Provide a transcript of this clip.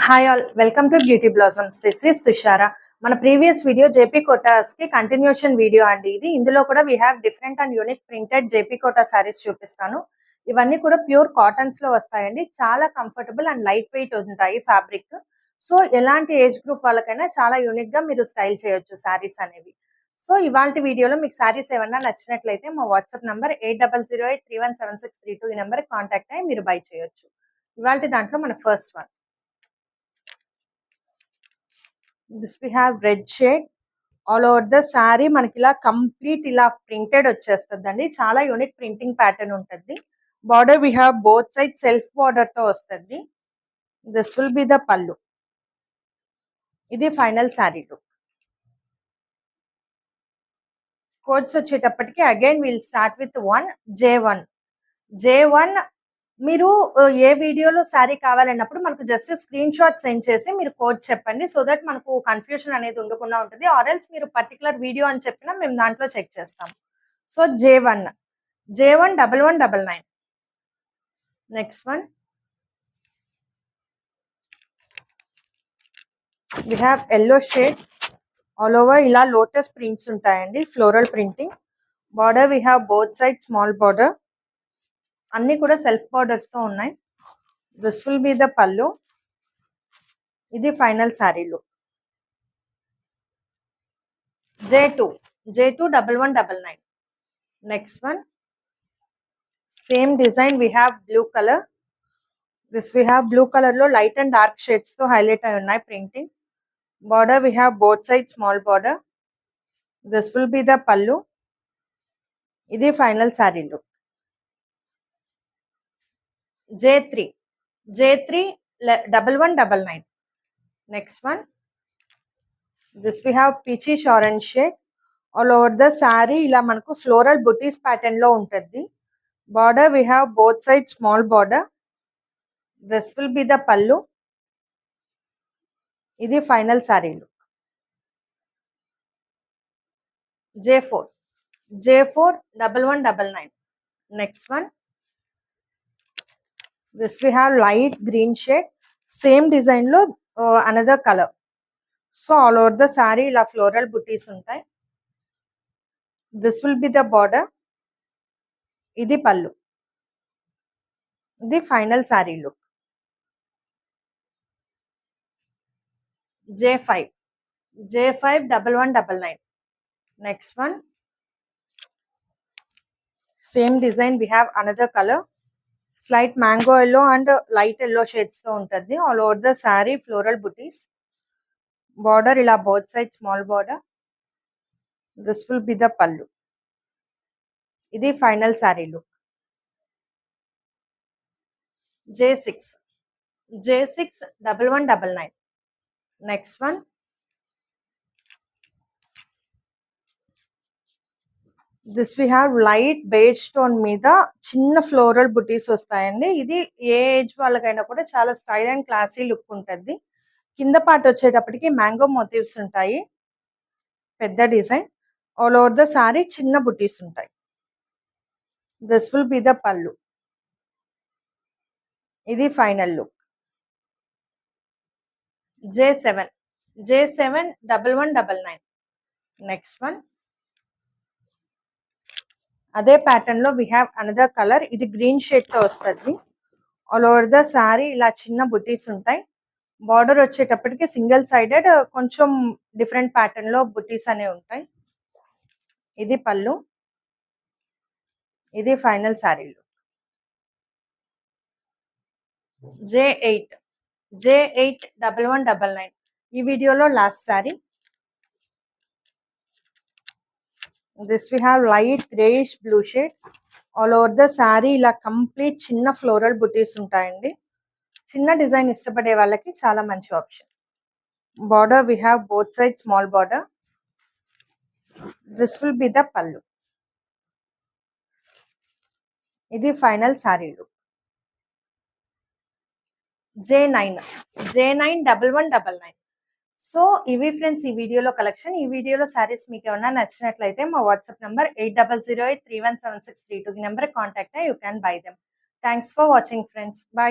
Hi all, welcome to beauty blossoms. This is Tushara. మన previous video JP Kotas కి continuation video అండి ఇది. ఇందులో కూడా we have different and unique printed JP Kota saris చూపిస్తాను. ఇవన్నీ కూడా ప్యూర్ కాటన్స్ లో వస్తాయండి. చాలా కంఫర్టబుల్ అండ్ లైట్ వెయిట్ ఉంటాయి ఫ్యాబ్రిక్. సో ఎలాంటి ఏజ్ గ్రూప్ వాళ్ళకైనా చాలా యూనిక్ గా మీరు స్టైల్ చేయొచ్చు సారీస్ అనేవి. సో ఇవాళ వీడియోలో మీకు సారీస్ ఏమన్నా నచ్చినట్లయితే మా వాట్సాప్ నంబర్ 8008317632 ఈ నెంబర్ కాంటాక్ట్ అయ్యి మీరు బై చేయొచ్చు. ఇవాళ దాంట్లో మన first one, this we have red shade. All over the sari మనకి ఇలా కంప్లీట్ ఇలా ప్రింటెడ్ వచ్చేస్తుందండి. చాలా యూనిక్ ప్రింటింగ్ ప్యాటర్న్ ఉంటుంది. Border we have both side self border తో వస్తుంది. This will be the pallu. ఇది ఫైనల్ శారీ లుక్. కోడ్స్ వచ్చేటప్పటికి again will start with 1 J1. మీరు ఏ వీడియోలో శారీ కావాలన్నప్పుడు మనకు జస్ట్ స్క్రీన్ షాట్ సెండ్ చేసి మీరు కోడ్ చెప్పండి. సో దట్ మనకు కన్ఫ్యూజన్ అనేది ఉండకుండా ఉంటుంది. ఆర్ ఎల్స్ మీరు పర్టికులర్ వీడియో అని చెప్పినా మేము దాంట్లో చెక్ చేస్తాం. So J1 1199. Next one we have yellow shade. All over ఇలా లోటస్ ప్రింట్స్ ఉంటాయండి, floral printing. Border we have both side small border. అన్ని కూడా సెల్ఫ్ బార్డర్స్ తో ఉన్నాయి. This will be the pallu. ఇది final sari look. J2 1199. Next one same design we have blue colour. This we have blue colour లో light and dark shades తో highlight అయి ఉన్నాయి printing. Border we have both side small border. This will be the pallu. ఇది final sari look. J3 1199. Next one this we have peachish orange shade. All over the sari ఇలా మనకు floral butis pattern లో ఉంటుంది. Border we have both side small border. This will be the pallu. ఇది final sari look. J4 1199. Next one this we have light green shade. Same design లో another colour. So all over the sari ఇలా floral butis ఉంటాయి. This will be the border. ఇది పళ్ళు. ఇది final sari look. J5 1199. Next one same design we have another colour. Slight mango yellow and light yellow shades తో ఉంటుంది. All over the sari floral butis. Border ఇలా both side small border. This will be the pallu. ఇది final sari look. J6 1199. Next one this we have light beige stone మీద చిన్న floral బుటీస్ వస్తాయండి. ఇది ఏ age వాళ్ళకైనా కూడా చాలా స్టైల్ అండ్ క్లాసీ లుక్ ఉంటుంది. కింద పార్ట్ వచ్చేటప్పటికి మ్యాంగో మోటివ్స్ ఉంటాయి, పెద్ద design. All over the sorry చిన్న బుటీస్ ఉంటాయి. This will be the pallu. ఇది final look. J7 1199. Next one అదే ప్యాటర్న్ లో వి హ్యావ్ అనదర్ కలర్. ఇది గ్రీన్ షేడ్ తో వస్తుంది. ఆల్ ఓవర్ ద శారీ ఇలా చిన్న బుటీస్ ఉంటాయి. బార్డర్ వచ్చేటప్పటికి సింగిల్ సైడెడ్ కొంచెం డిఫరెంట్ ప్యాటర్న్ లో బుటీస్ అనేవి ఉంటాయి. ఇది పళ్ళు. ఇది ఫైనల్ శారీ లుక్. J8 1199. ఈ వీడియోలో last sari. This we have light greyish blue shade. All over the sari ఇలా కంప్లీట్ చిన్న ఫ్లోరల్ బుటీస్ ఉంటాయండి. చిన్న డిజైన్ ఇష్టపడే వాళ్ళకి చాలా మంచి option. Border we have both side small border. This will be the pallu. ఇది final sari look. J9 1199. So ఇవి ఫ్రెండ్స్ ఈ వీడియోలో కలెక్షన్. ఈ వీడియోలో సారీస్ మీకు ఏమన్నా నచ్చినట్లయితే మా వాట్సాప్ నంబర్ 8008317632 నెంబర్ కాంటాక్ట్ అయ్యి you can buy them. Thanks for watching friends. By.